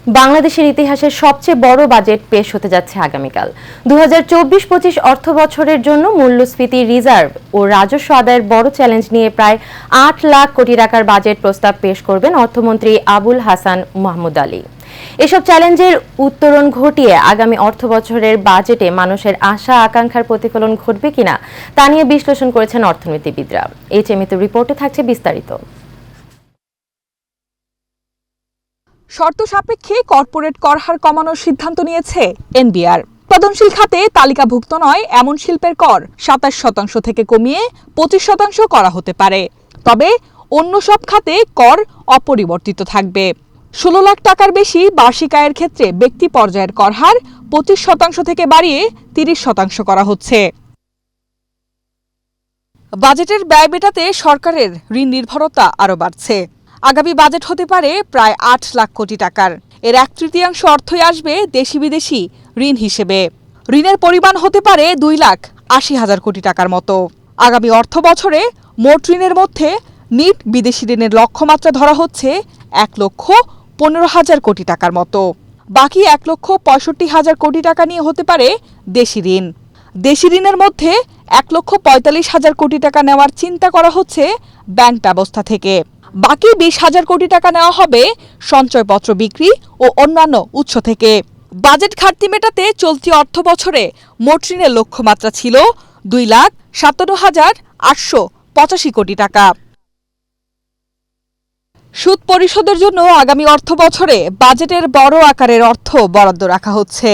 বাংলাদেশের ইতিহাসের সবচেয়ে বড় বাজেট পেশ হতে যাচ্ছে আগামীকাল। 2024-25 অর্থবছরের জন্য মূল্যস্ফীতি, রিজার্ভ ও রাজস্ব আদায়ের বড় চ্যালেঞ্জ নিয়ে প্রায় 8 লাখ কোটি টাকার বাজেট প্রস্তাব পেশ করবেন অর্থমন্ত্রী আবুল হাসান মাহমুদ আলী। এসব চ্যালেঞ্জের উত্তরণ ঘটিয়ে আগামী অর্থবছরের বাজেটে মানুষের আশা আকাঙ্ক্ষার প্রতিফলন ঘটবে কিনা তা নিয়ে বিশ্লেষণ করেছেন অর্থনীতিবিদরা। এই চেমিতুর রিপোর্টে থাকছে বিস্তারিত। শর্ত সাপেক্ষে কর্পোরেট কর হার কমানোর সিদ্ধান্ত নিয়েছে এনবিআর। উৎপাদনশীল খাতে তালিকাভুক্ত নয় এমন শিল্পের কর 27% থেকে কমিয়ে 25% করা হতে পারে। তবে অন্য সব খাতে কর অপরিবর্তিত থাকবে। 16 লাখ টাকার বেশি বার্ষিক আয়ের ক্ষেত্রে ব্যক্তি পর্যায়ের কর হার 25% থেকে বাড়িয়ে 30% করা হচ্ছে। বাজেটের ব্যয় মেটাতে সরকারের ঋণ নির্ভরতা আরও বাড়ছে। আগামী বাজেট হতে পারে প্রায় 8 লাখ কোটি টাকার। এর 1/3 অর্থই আসবে দেশি বিদেশি ঋণ হিসেবে। ঋণের পরিমাণ হতে পারে 2,80,000 কোটি টাকার মতো। আগামী অর্থ বছরে মোট ঋণের মধ্যে নিট বিদেশি ঋণের লক্ষ্যমাত্রা ধরা হচ্ছে 1,15,000 কোটি টাকার মতো। বাকি 1,65,000 কোটি টাকা নিয়ে হতে পারে দেশি ঋণ। দেশি ঋণের মধ্যে 1,45,000 কোটি টাকা নেওয়ার চিন্তা করা হচ্ছে ব্যাংক ব্যবস্থা থেকে। বাকি 20,000 কোটি টাকা নেওয়া হবে সঞ্চয়পত্র বিক্রি ও অন্যান্য উৎস থেকে। বাজেট ঘাটতি মেটাতে চলতি অর্থ বছরে মোট ঋণের লক্ষ্যমাত্রা ছিল 2,57,885 কোটি টাকা। সুদ পরিশোধের জন্য আগামী অর্থ বছরে বাজেটের বড় আকারের অর্থ বরাদ্দ রাখা হচ্ছে।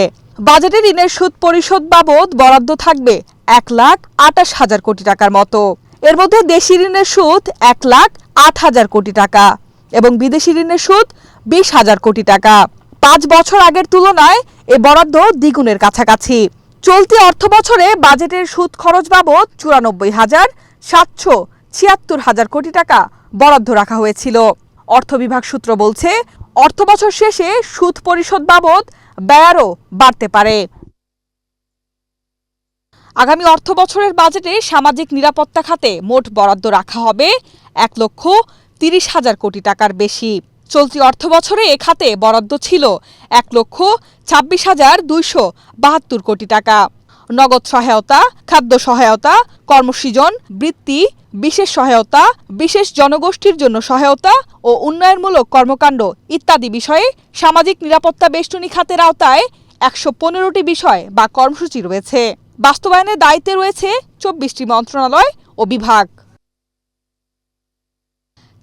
বাজেটে ঋণের সুদ পরিশোধ বাবদ বরাদ্দ থাকবে 1,28,000 কোটি টাকার মতো। এর মধ্যে দেশি ঋণের সুদ 1,08,000 কোটি টাকা এবং বিদেশি ঋণের সুদ 20,000 কোটি টাকা। 5 বছর আগের তুলনায় এ বরাদ্দ দ্বিগুণের কাছাকাছি। চলতি অর্থ বছরে বাজেটের সুদ খরচ বাবদ 94,776,000 কোটি টাকা বরাদ্দ রাখা হয়েছিল। অর্থ বিভাগ সূত্র বলছে, অর্থ বছর শেষে সুদ পরিশোধ বাবদ ব্যয় আরও বাড়তে পারে। আগামী অর্থ বছরের বাজেটে সামাজিক নিরাপত্তা খাতে মোট বরাদ্দ রাখা হবে 1,30,000 কোটি টাকার বেশি। চলতি অর্থ বছরে এ খাতে বরাদ্দ ছিল 1,26,272 কোটি টাকা। নগদ সহায়তা, খাদ্য সহায়তা, কর্মসৃজন, বৃত্তি, বিশেষ সহায়তা, বিশেষ জনগোষ্ঠীর জন্য সহায়তা ও উন্নয়নমূলক কর্মকাণ্ড ইত্যাদি বিষয়ে সামাজিক নিরাপত্তা বেষ্টনী খাতের আওতায় 115টি বিষয় বা কর্মসূচি রয়েছে। বাস্তবায়নের দায়িত্বে রয়েছে 24টি মন্ত্রণালয় ও বিভাগ।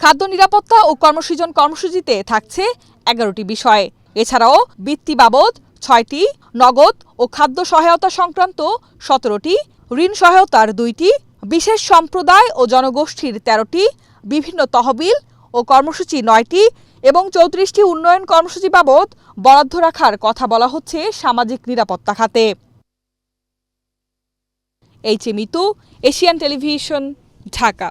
খাদ্য নিরাপত্তা ও কর্মসৃজন কর্মসূচিতে থাকছে 11টি বিষয়। এছাড়াও বৃত্তি বাবদ 6টি, নগদ ও খাদ্য সহায়তা সংক্রান্ত 17টি, ঋণ সহায়তার 2টি, বিশেষ সম্প্রদায় ও জনগোষ্ঠীর 13টি, বিভিন্ন তহবিল ও কর্মসূচি 9টি এবং 34টি উন্নয়ন কর্মসূচি বাবদ বরাদ্দ রাখার কথা বলা হচ্ছে সামাজিক নিরাপত্তা খাতে। H A Mitu, Asian television, Dhaka.